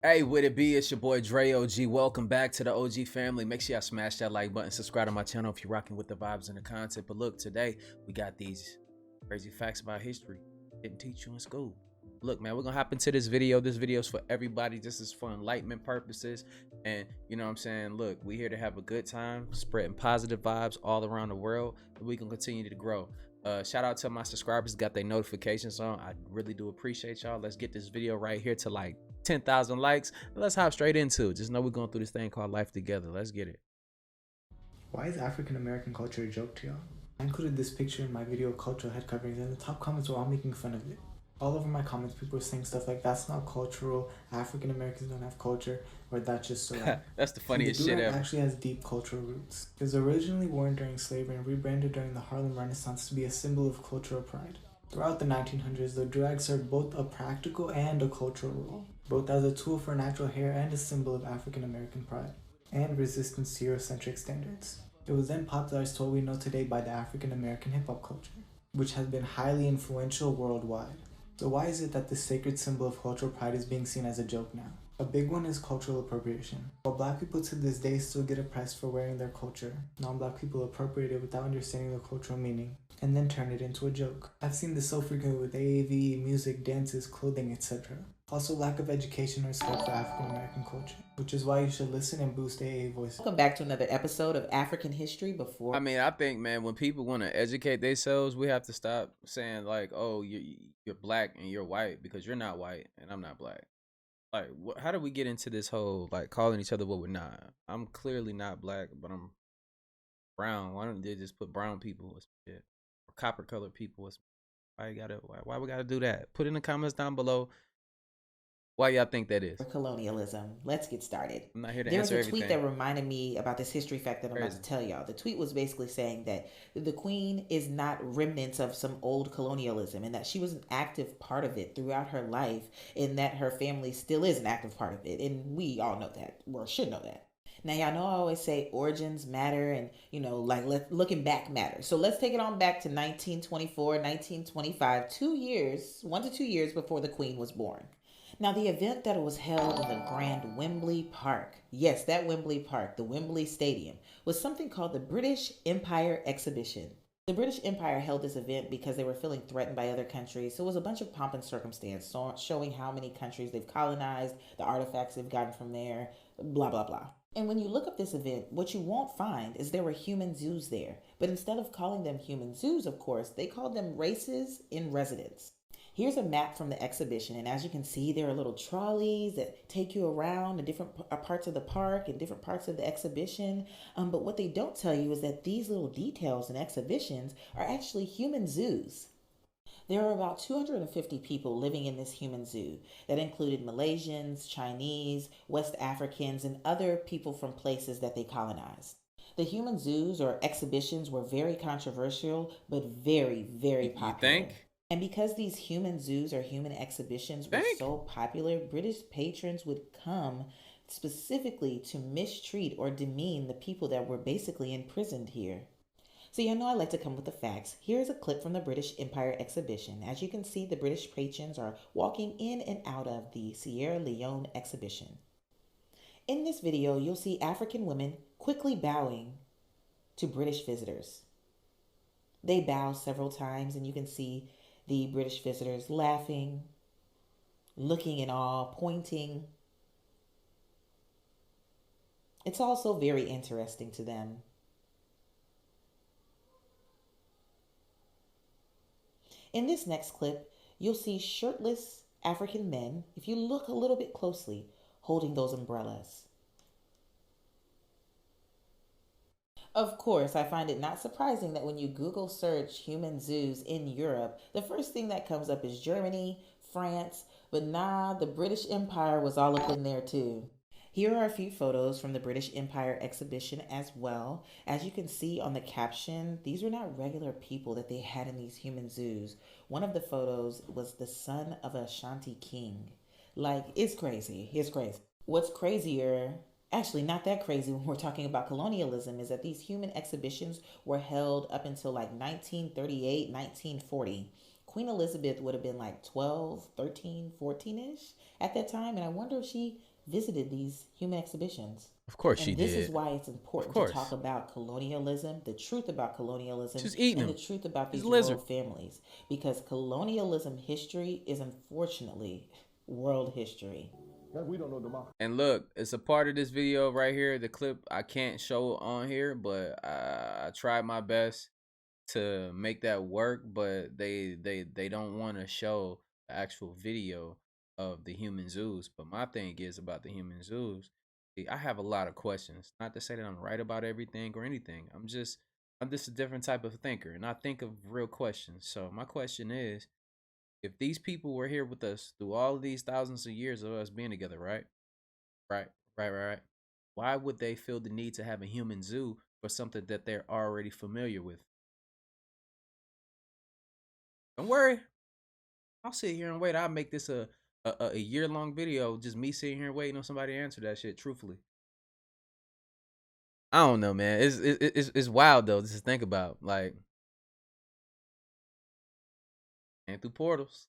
Hey, would it be? It's your boy Dre OG. Welcome back to the OG family. Make sure y'all smash that like button, subscribe to my channel if you're rocking with the vibes and the content. But look, today we got these crazy facts about history. Didn't teach you in school. Look, man, we're gonna hop into this video. This video is for everybody. This is for enlightenment purposes. And you know what I'm saying? Look, we here to have a good time, spreading positive vibes all around the world, and we can continue to grow. Shout out to my subscribers, got their notifications on. I really do appreciate y'all. Let's get this video right here to like 10,000 likes. Let's hop straight into it. Just know we're going through this thing called life together. Let's get it. Why is African American culture a joke to y'all? I included this picture in my video cultural head coverings, and the top comments were all making fun of it. All over my comments, people were saying stuff like, that's not cultural, African Americans don't have culture, or that's just so. That's the funniest shit ever. It actually has deep cultural roots. It was originally worn during slavery and rebranded during the Harlem Renaissance to be a symbol of cultural pride. Throughout the 1900s, the drag served both a practical and a cultural role, both as a tool for natural hair and a symbol of African American pride and resistance to Eurocentric standards. It was then popularized to what we know today by the African American hip hop culture, which has been highly influential worldwide. So why is it that this sacred symbol of cultural pride is being seen as a joke now? A big one is cultural appropriation. While black people to this day still get oppressed for wearing their culture, non-black people appropriate it without understanding the cultural meaning, and then turn it into a joke. I've seen this so frequently with AAV, music, dances, clothing, etc. Also, lack of education or respect for African American culture, which is why you should listen and boost AA voices. Welcome back to another episode of African History Before. I mean, I think, man, when people want to educate themselves, we have to stop saying like, "Oh, you're black and you're white," because you're not white and I'm not black. Like, how do we get into this whole like calling each other what we're not? I'm clearly not black, but I'm brown. Why don't they just put brown people or some shit, or copper colored people? Or some, why we gotta do that? Put in the comments down below why y'all think that is. Colonialism. Let's get started. I'm not here to There was answer a tweet everything. that reminded me about this history fact that I'm about to tell y'all. The tweet was basically saying that the queen is not remnants of some old colonialism and that she was an active part of it throughout her life and that her family still is an active part of it. And we all know that, or should know that. Now, y'all know I always say origins matter and, looking back matters. So let's take it on back to 1924, 1925, 2 years, 1 to 2 years before the queen was born. Now, the event that was held in the Grand Wembley Park, yes, that Wembley Park, the Wembley Stadium, was something called the British Empire Exhibition. The British Empire held this event because they were feeling threatened by other countries. So it was a bunch of pomp and circumstance, showing how many countries they've colonized, the artifacts they've gotten from there, blah, blah, blah. And when you look up this event, what you won't find is there were human zoos there. But instead of calling them human zoos, of course, they called them races in residence. Here's a map from the exhibition, and as you can see, there are little trolleys that take you around the different parts of the park and different parts of the exhibition. But what they don't tell you is that these little details and exhibitions are actually human zoos. There are about 250 people living in this human zoo that included Malaysians, Chinese, West Africans, and other people from places that they colonized. The human zoos or exhibitions were very controversial, but very, very popular. You think? And because these human zoos or human exhibitions were so popular, British patrons would come specifically to mistreat or demean the people that were basically imprisoned here. So you know I like to come with the facts. Here's a clip from the British Empire Exhibition. As you can see, the British patrons are walking in and out of the Sierra Leone exhibition. In this video, you'll see African women quickly bowing to British visitors. They bow several times, and you can see the British visitors laughing, looking in awe, pointing. It's also very interesting to them. In this next clip, you'll see shirtless African men, if you look a little bit closely, holding those umbrellas. Of course, I find it not surprising that when you Google search human zoos in Europe, the first thing that comes up is Germany, France, but nah, the British Empire was all up in there too. Here are a few photos from the British Empire exhibition as well. As you can see on the caption, these are not regular people that they had in these human zoos. One of the photos was the son of a Ashanti king. Like, it's crazy. It's crazy. What's crazier, actually not that crazy when we're talking about colonialism, is that these human exhibitions were held up until like 1938, 1940. Queen Elizabeth would have been like 12, 13, 14-ish at that time. And I wonder if she visited these human exhibitions. Of course she And this is did. why it's Of important to talk course. about colonialism, the truth about colonialism, She's eating and the him. truth about He's a these royal lizard. families. Because colonialism history is unfortunately world history. We don't know democracy. And look, it's a part of this video right here. The clip I can't show on here, but I tried my best to make that work. But they don't want to show the actual video of the human zoos. But my thing is about the human zoos. I have a lot of questions. Not to say that I'm right about everything or anything. I'm just a different type of thinker, and I think of real questions. So my question is, if these people were here with us through all of these thousands of years of us being together, right? Right, right. Why would they feel the need to have a human zoo for something that they're already familiar with? Don't worry, I'll sit here and wait. I'll make this a year long video, just me sitting here waiting on somebody to answer that shit. Truthfully, I don't know, man. It's wild though. Just to think about, like, and through portals.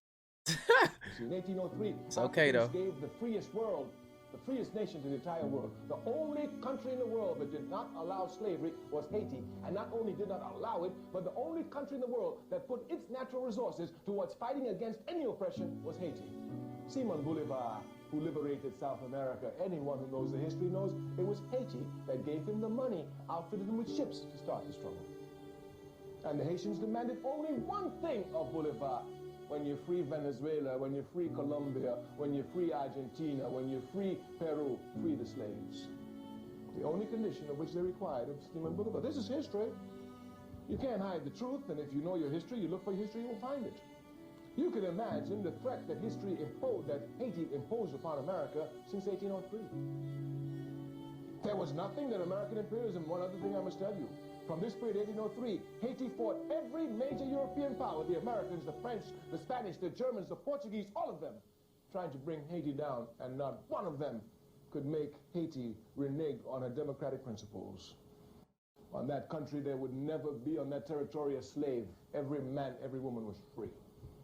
In 1803, It's okay though. gave the freest world, the freest nation to the entire world. The only country in the world that did not allow slavery was Haiti. And not only did not allow it, but the only country in the world that put its natural resources towards fighting against any oppression was Haiti. Simon Bolivar, who liberated South America, anyone who knows the history knows it was Haiti that gave him the money, outfitted him with ships to start the struggle. And the Haitians demanded only one thing of Bolivar. When you free Venezuela, when you free Colombia, when you free Argentina, when you free Peru, free the slaves. The only condition of which they required of Simon Bolivar. This is history. You can't hide the truth, and if you know your history, you look for history, you will find it. You can imagine the threat that history imposed, that Haiti imposed upon America since 1803. There was nothing that American imperialism. One other thing I must tell you. From this period, 1803, Haiti fought every major European power, the Americans, the French, the Spanish, the Germans, the Portuguese, all of them, trying to bring Haiti down, and not one of them could make Haiti renege on her democratic principles. On that country, there would never be on that territory a slave. Every man, every woman was free.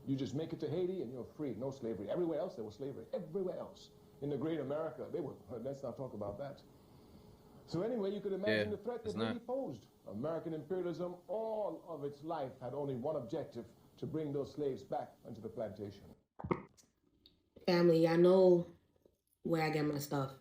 You just make it to Haiti and you're free, no slavery. Everywhere else, there was slavery. Everywhere else. In the great America, they were, let's not talk about that. So anyway, you could imagine the threat that Haiti posed. American imperialism, all of its life, had only one objective: to bring those slaves back onto the plantation. Family, I know where I get my stuff.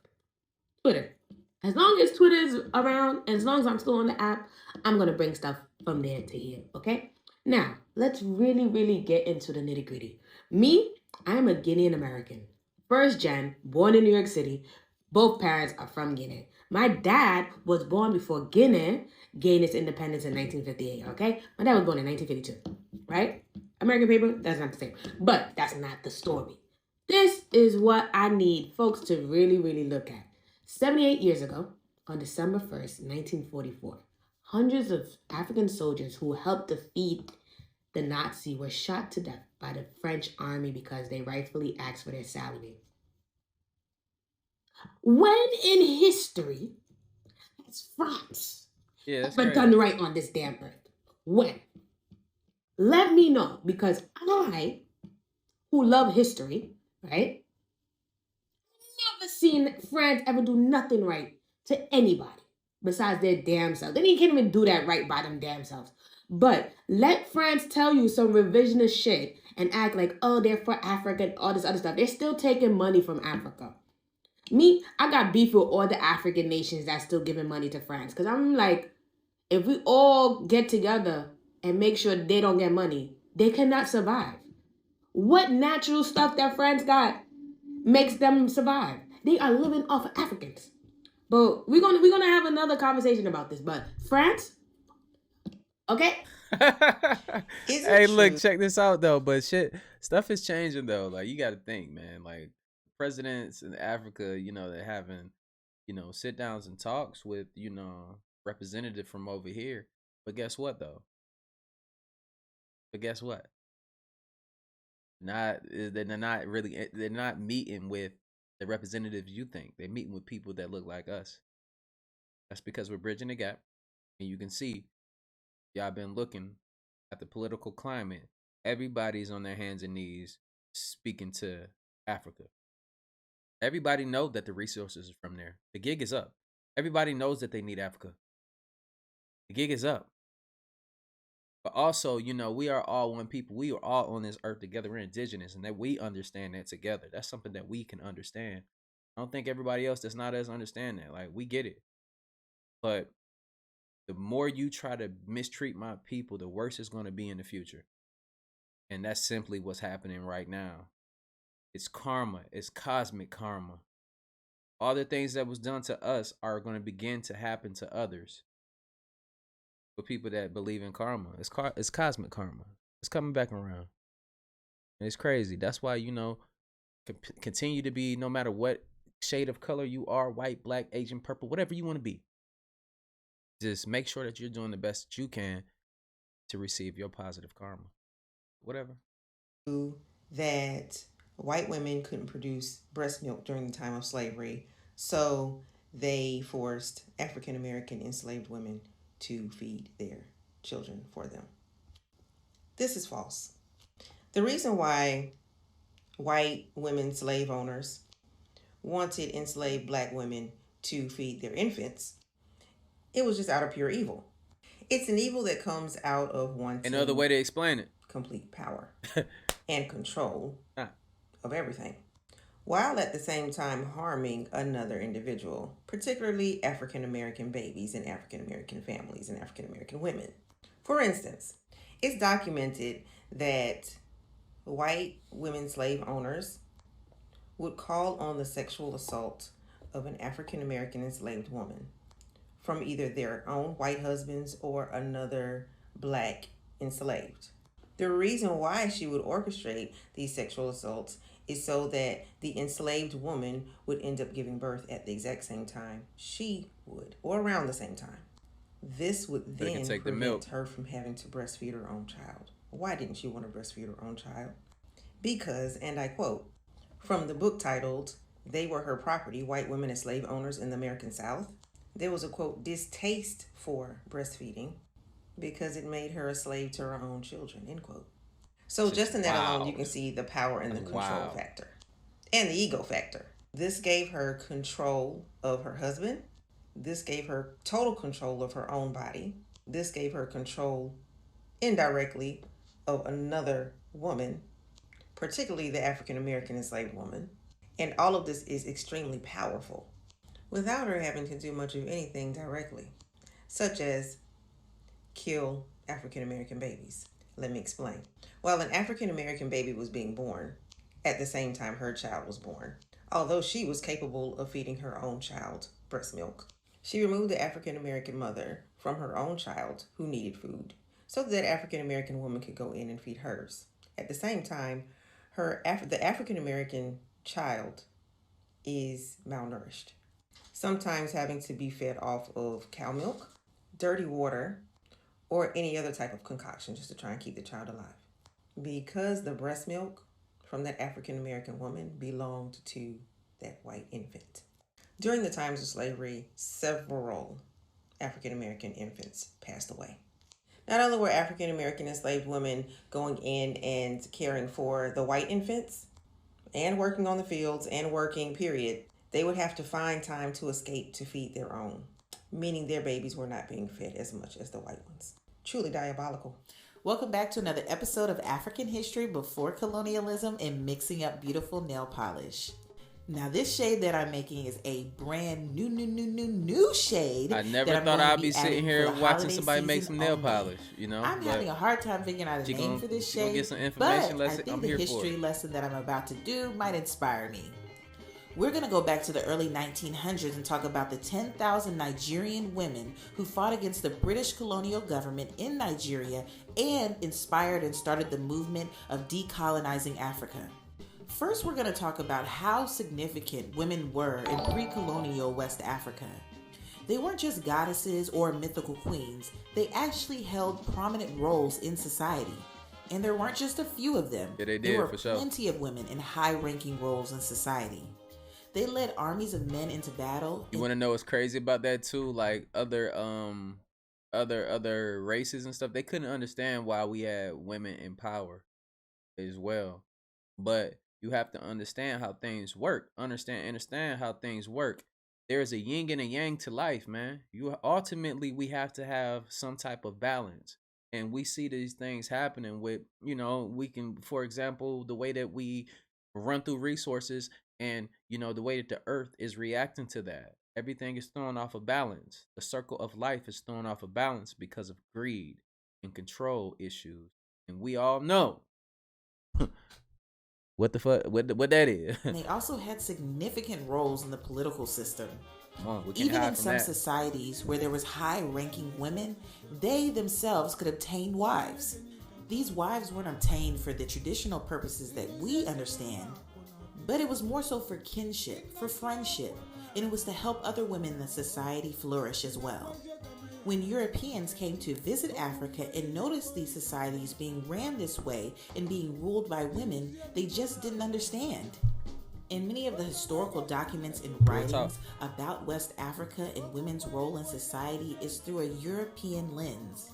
Twitter. As long as Twitter is around, and as long as I'm still on the app, I'm going to bring stuff from there to here, okay? Now, let's really get into the nitty gritty. Me, I am a Guinean American. First gen, born in New York City. Both parents are from Guinea. My dad was born before Guinea gained its independence in 1958, okay? My dad was born in 1952, right? American paper, that's not the same. But that's not the story. This is what I need folks to really look at. 78 years ago, on December 1st, 1944, hundreds of African soldiers who helped defeat the Nazi were shot to death by the French army because they rightfully asked for their salary. When in history has France ever done right on this damn earth? When? Let me know, because I, who love history, right, never seen France ever do nothing right to anybody besides their damn selves. They can't even do that right by them damn selves. But let France tell you some revisionist shit and act like, oh, they're for Africa and all this other stuff. They're still taking money from Africa. Me, I got beef with all the African nations that's still giving money to France. Because I'm like, if we all get together and make sure they don't get money, they cannot survive. What natural stuff that France got makes them survive? They are living off of Africans. But we're gonna have another conversation about this. But France, okay? Hey, look, check this out though. But shit, stuff is changing though. Like, you got to think, man. Like, presidents in Africa, they're having, sit downs and talks with, representative from over here. But guess what though? They're not meeting with the representatives you think. They're meeting with people that look like us. That's because we're bridging the gap. And you can see, y'all been looking at the political climate. Everybody's on their hands and knees speaking to Africa. Everybody knows that the resources are from there. The gig is up. Everybody knows that they need Africa. The gig is up. But also, we are all one people. We are all on this earth together. We're indigenous, and that we understand that together. That's something that we can understand. I don't think everybody else that's not us understand that. Like, we get it. But the more you try to mistreat my people, the worse it's going to be in the future. And that's simply what's happening right now. It's karma. It's cosmic karma. All the things that was done to us are going to begin to happen to others. For people that believe in karma, it's cosmic karma. It's coming back around. And it's crazy. That's why, continue to be, no matter what shade of color you are, white, black, Asian, purple, whatever you want to be. Just make sure that you're doing the best that you can to receive your positive karma. Whatever. That white women couldn't produce breast milk during the time of slavery, so they forced African American enslaved women to feed their children for them. This is false. The reason why white women slave owners wanted enslaved black women to feed their infants, it was just out of pure evil. It's an evil that comes out of wanting another way to explain it. Complete power and control of everything, while at the same time harming another individual, particularly African American babies and African American families and African American women. For instance, it's documented that white women slave owners would call on the sexual assault of an African American enslaved woman from either their own white husbands or another black enslaved. The reason why she would orchestrate these sexual assaults is so that the enslaved woman would end up giving birth at the exact same time she would, or around the same time. This would then prevent her from having to breastfeed her own child. Why didn't she want to breastfeed her own child? Because, and I quote, from the book titled, "They Were Her Property, White Women as Slave Owners in the American South," there was a, quote, distaste for breastfeeding because it made her a slave to her own children, end quote. So just in that alone, you can see the power and the control factor and the ego factor. This gave her control of her husband. This gave her total control of her own body. This gave her control indirectly of another woman, particularly the African American enslaved woman. And all of this is extremely powerful without her having to do much of anything directly, such as kill African American babies. Let me explain. While an African American baby was being born, at the same time her child was born, although she was capable of feeding her own child breast milk, she removed the African American mother from her own child who needed food so that African American woman could go in and feed hers. At the same time, the African American child is malnourished, sometimes having to be fed off of cow milk, dirty water, or any other type of concoction just to try and keep the child alive. Because the breast milk from that African American woman belonged to that white infant. During the times of slavery, several African American infants passed away. Not only were African American enslaved women going in and caring for the white infants and working on the fields and working, period, they would have to find time to escape to feed their own, meaning their babies were not being fed as much as the white ones. Truly diabolical. Welcome back to another episode of African History Before Colonialism and Mixing Up Beautiful Nail Polish. Now, this shade that I'm making is a brand new shade. I never thought I'd be sitting here watching somebody make some nail polish, I'm having a hard time figuring out a name for this shade, get some information. but I think the history lesson that I'm about to do might inspire me. We're going to go back to the early 1900s and talk about the 10,000 Nigerian women who fought against the British colonial government in Nigeria and inspired and started the movement of decolonizing Africa. First, we're going to talk about how significant women were in pre-colonial West Africa. They weren't just goddesses or mythical queens. They actually held prominent roles in society. And there weren't just a few of them. Yeah, they did, there were for sure. Plenty of women in high-ranking roles in society. They led armies of men into battle. You want to know what's crazy about that too? Like other races and stuff, they couldn't understand why we had women in power as well. But You have to understand how things work. Understand how things work. There's a yin and a yang to life, man. We have to have some type of balance. And we see these things happening with, we can, for example, the way that we run through resources and, the way that the earth is reacting to that. Everything is thrown off of balance. The circle of life is thrown off of balance because of greed and control issues. And we all know what the fuck, what that is. They also had significant roles in the political system. Even in some societies where there was high-ranking women, they themselves could obtain wives. These wives weren't obtained for the traditional purposes that we understand, but it was more so for kinship, for friendship, and it was to help other women in the society flourish as well. When Europeans came to visit Africa and noticed these societies being ran this way and being ruled by women, they just didn't understand. In many of the historical documents and writings about West Africa and women's role in society is through a European lens.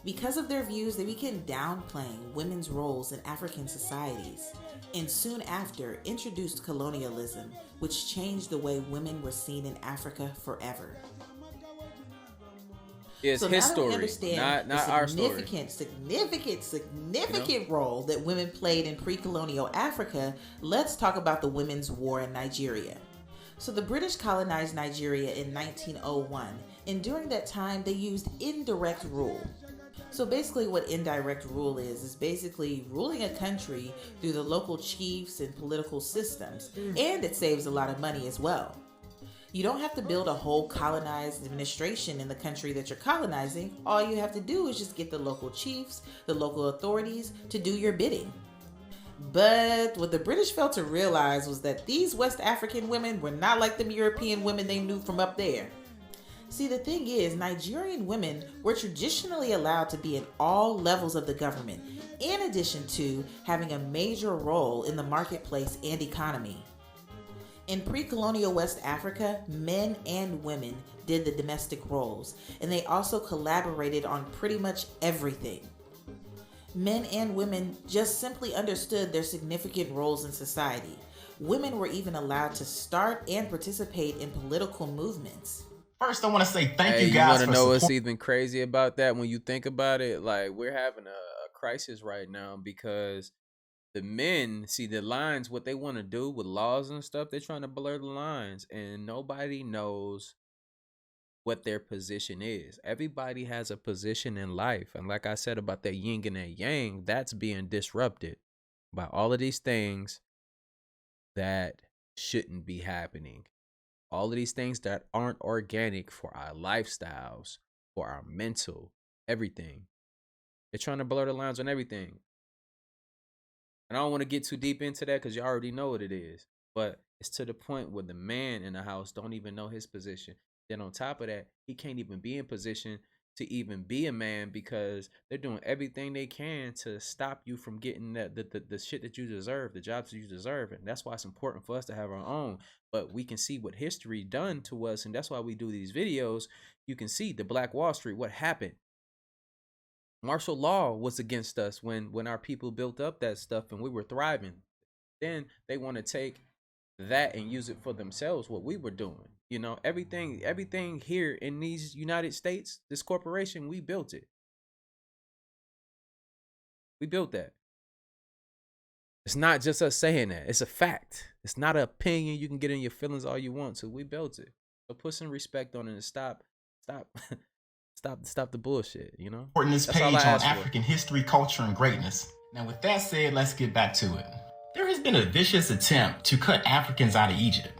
Because of their views, they began downplaying women's roles in African societies, and soon after introduced colonialism, which changed the way women were seen in Africa forever. It's so history, now that we understand not our story. Significant role that women played in pre-colonial Africa, let's talk about the Women's War in Nigeria. So the British colonized Nigeria in 1901, and during that time they used indirect rule. So basically what indirect rule is basically ruling a country through the local chiefs and political systems, and it saves a lot of money as well. You don't have to build a whole colonized administration in the country that you're colonizing. All you have to do is just get the local chiefs, the local authorities to do your bidding. But what the British failed to realize was that these West African women were not like them European women they knew from up there. See, the thing is, Nigerian women were traditionally allowed to be in all levels of the government, in addition to having a major role in the marketplace and economy. In pre-colonial West Africa, men and women did the domestic roles, and they also collaborated on pretty much everything. Men and women just simply understood their significant roles in society. Women were even allowed to start and participate in political movements. First, I want to say thank you guys for support. You want to know what's even crazy about that? When you think about it, like, we're having a crisis right now because the men see the lines, what they want to do with laws and stuff. They're trying to blur the lines, and nobody knows what their position is. Everybody has a position in life. And like I said about that yin and that yang, that's being disrupted by all of these things that shouldn't be happening. All of these things that aren't organic for our lifestyles, for our mental, everything. They're trying to blur the lines on everything. And I don't want to get too deep into that because you already know what it is. But it's to the point where the man in the house don't even know his position. Then on top of that, he can't even be in position to even be a man because they're doing everything they can to stop you from getting the shit that you deserve, the jobs that you deserve. And that's why it's important for us to have our own. But we can see what history done to us, and that's why we do these videos. You can see the Black Wall Street, what happened. Martial law was against us when our people built up that stuff and we were thriving. Then they want to take that and use it for themselves, what we were doing. You know, everything here in these United States, this corporation, we built it. We built that. It's not just us saying that. It's a fact. It's not an opinion you can get in your feelings all you want to. We built it. So put some respect on it and stop the bullshit, you know? Important this page on African history, culture, and greatness. Now, with that said, let's get back to it. There has been a vicious attempt to cut Africans out of Egypt.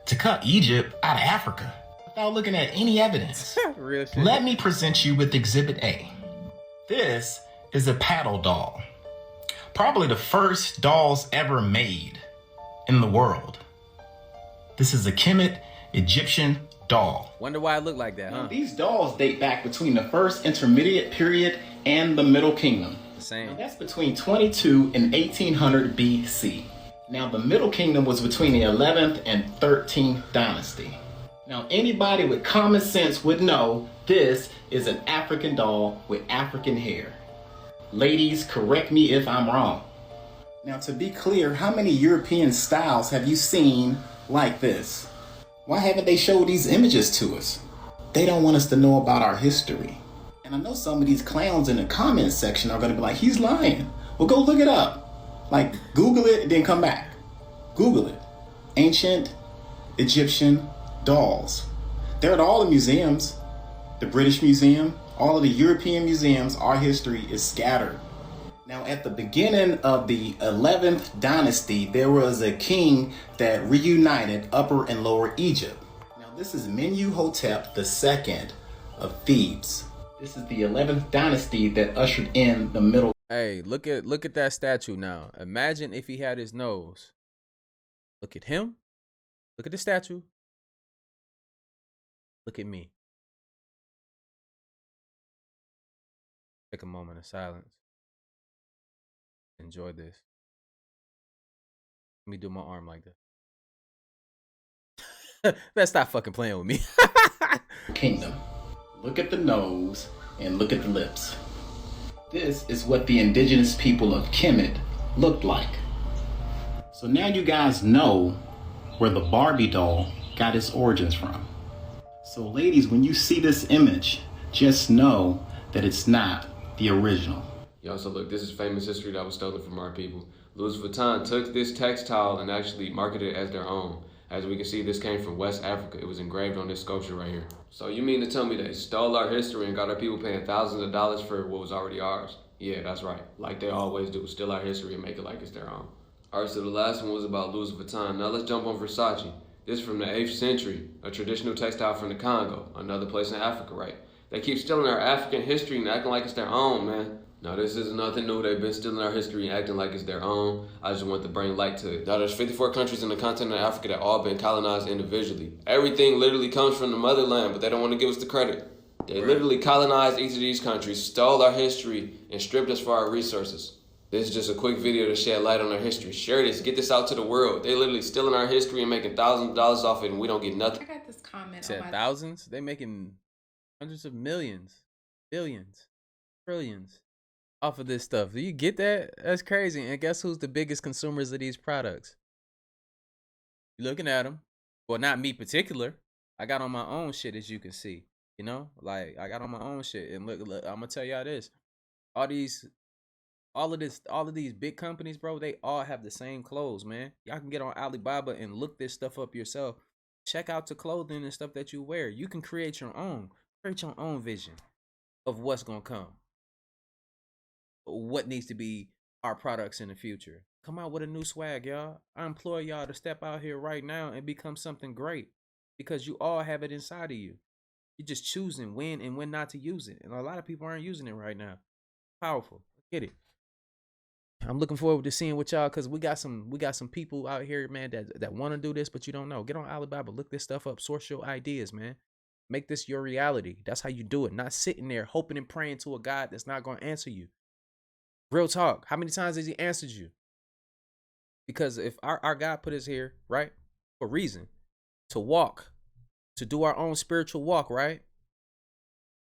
To cut Egypt out of Africa without looking at any evidence. Real shit. Let me present you with Exhibit A. This is a paddle doll. Probably the first dolls ever made in the world. This is a Kemet Egyptian doll. Wonder why it looked like that, huh? Now, these dolls date back between the first intermediate period and the Middle Kingdom. The same. Now, that's between 22 and 1800 BC. Now, the Middle Kingdom was between the 11th and 13th dynasty. Now, anybody with common sense would know this is an African doll with African hair. Ladies, correct me if I'm wrong. Now, to be clear, how many European styles have you seen like this? Why haven't they showed these images to us? They don't want us to know about our history. And I know some of these clowns in the comments section are going to be like, he's lying. Well, go look it up. Like, Google it and then come back. Google it. Ancient Egyptian dolls. They're at all the museums. The British Museum, all of the European museums, our history is scattered. Now, at the beginning of the 11th dynasty, there was a king that reunited Upper and Lower Egypt. Now, this is Mentuhotep II of Thebes. This is the 11th dynasty that ushered in the Middle. Hey, look at that statue now. Imagine if he had his nose. Look at him. Look at the statue. Look at me. Take a moment of silence. Enjoy this. Let me do my arm like that. Let's stop fucking playing with me. Kingdom. Look at the nose and look at the lips. This is what the indigenous people of Kemet looked like. So now you guys know where the Barbie doll got its origins from. So ladies, when you see this image, just know that it's not the original. Yo, so look, this is famous history that was stolen from our people. Louis Vuitton took this textile and actually marketed it as their own. As we can see, this came from West Africa. It was engraved on this sculpture right here. So you mean to tell me they stole our history and got our people paying thousands of dollars for what was already ours? Yeah, that's right. Like they always do, steal our history and make it like it's their own. All right, so the last one was about Louis Vuitton. Now let's jump on Versace. This is from the 8th century, a traditional textile from the Congo, another place in Africa, right? They keep stealing our African history and acting like it's their own, man. No, this is nothing new. They've been stealing our history and acting like it's their own. I just want to bring light to it. Now, there's 54 countries in the continent of Africa that all been colonized individually. Everything literally comes from the motherland, but they don't want to give us the credit. They literally colonized each of these countries, stole our history, and stripped us for our resources. This is just a quick video to shed light on our history. Share this, get this out to the world. They literally stealing our history and making thousands of dollars off it, and we don't get nothing. I got this comment Said on my thousands? They making hundreds of millions, billions, trillions off of this stuff. Do you get that? That's crazy. And guess who's the biggest consumers of these products? You're looking at them. Well, not me particular. I got on my own shit, as you can see. You know, like I got on my own shit. And look, I'm gonna tell y'all this: all of these big companies, bro, they all have the same clothes, man. Y'all can get on Alibaba and look this stuff up yourself. Check out the clothing and stuff that you wear. You can create your own vision of what's gonna come. What needs to be our products in the future. Come out with a new swag, y'all. I implore y'all to step out here right now and become something great, because you all have it inside of you. You're just choosing when and when not to use it. And a lot of people aren't using it right now. Powerful. Get it. I'm looking forward to seeing what y'all, because we got some people out here, man, that want to do this, but you don't know. Get on Alibaba, look this stuff up, source your ideas, man. Make this your reality. That's how you do it. Not sitting there hoping and praying to a God that's not going to answer you. Real talk. How many times has he answered you? Because if our God put us here, right, for a reason, to walk, to do our own spiritual walk, right?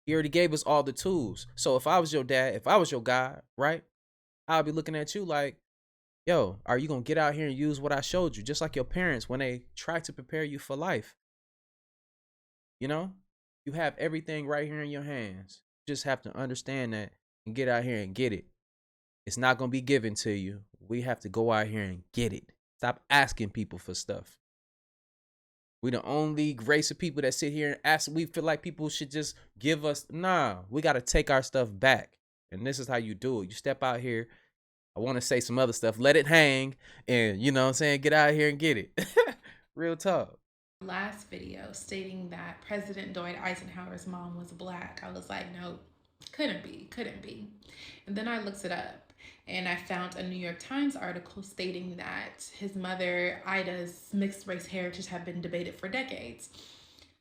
He already gave us all the tools. So if I was your dad, if I was your God, right, I'll be looking at you like, yo, are you going to get out here and use what I showed you? Just like your parents when they try to prepare you for life. You know, you have everything right here in your hands. You just have to understand that and get out here and get it. It's not going to be given to you. We have to go out here and get it. Stop asking people for stuff. We the only race of people that sit here and ask. We feel like people should just give us. Nah, we got to take our stuff back. And this is how you do it. You step out here. I want to say some other stuff. Let it hang. And you know what I'm saying? Get out here and get it. Real talk. last video stating that President Dwight Eisenhower's mom was black. I was like, no, couldn't be. And then I looked it up and I found a New York Times article stating that his mother, Ida's mixed race heritage had been debated for decades.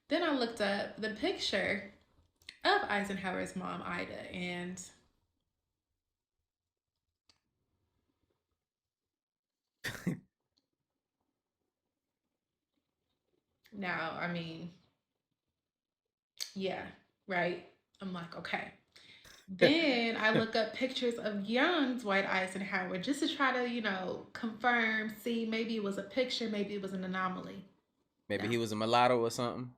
Then I looked up the picture of Eisenhower's mom, Ida, and now, I mean, yeah, right? I'm like, okay. Then I look up pictures of young Dwight Eisenhower just to try to, confirm, see, maybe it was a picture, maybe it was an anomaly. Maybe he was a mulatto or something.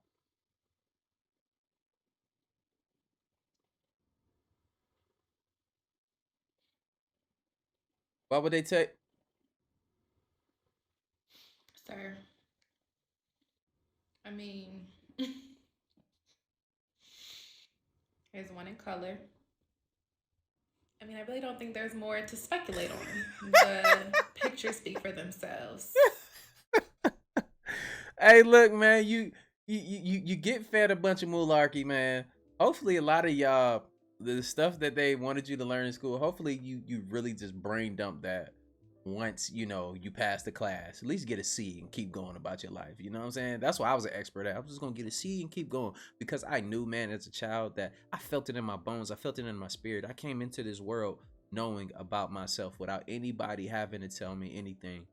Why would they take? Sir, I mean, here's one in color. I mean, I really don't think there's more to speculate on. The pictures speak for themselves. Hey, look, man, you get fed a bunch of malarkey, man. Hopefully, a lot of y'all, the stuff that they wanted you to learn in school, hopefully you really just brain dump that once you pass the class. At least get a C and keep going about your life. You know what I'm saying? That's why I was an expert at. I was just gonna get a C and keep going because I knew, man, as a child that I felt it in my bones. I felt it in my spirit. I came into this world knowing about myself without anybody having to tell me anything.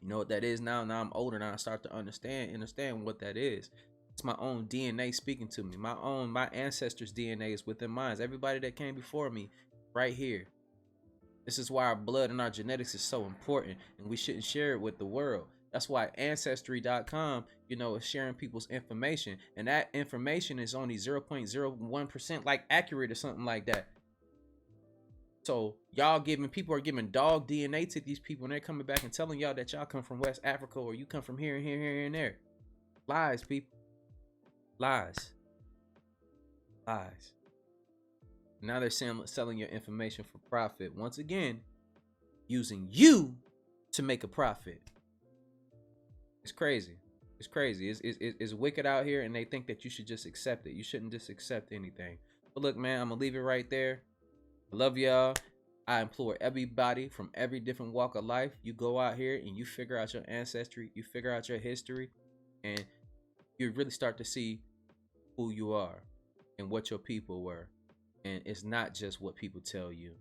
You know what that is now? Now I'm older, now I start to understand what that is. It's my own DNA speaking to me. My ancestors' DNA is within mine. Everybody that came before me, right here. This is why our blood and our genetics is so important, and we shouldn't share it with the world. That's why Ancestry.com, is sharing people's information, and that information is only 0.01% like accurate or something like that. So people are giving dog DNA to these people, and they're coming back and telling y'all that y'all come from West Africa or you come from here and here, here and there. Lies, people. Lies. Now they're selling your information for profit. Once again, using you to make a profit. It's crazy. It's wicked out here, and they think that you should just accept it. You shouldn't just accept anything. But look, man, I'm gonna leave it right there. I love y'all. I implore everybody from every different walk of life, you go out here and you figure out your ancestry, you figure out your history, and you really start to see who you are and what your people were. And it's not just what people tell you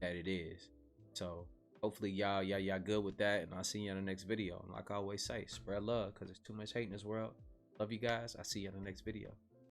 that it is. So hopefully y'all good with that, and I'll see you in the next video. And like I always say, spread love, because there's too much hate in this world. Love you guys. I'll see you in the next video.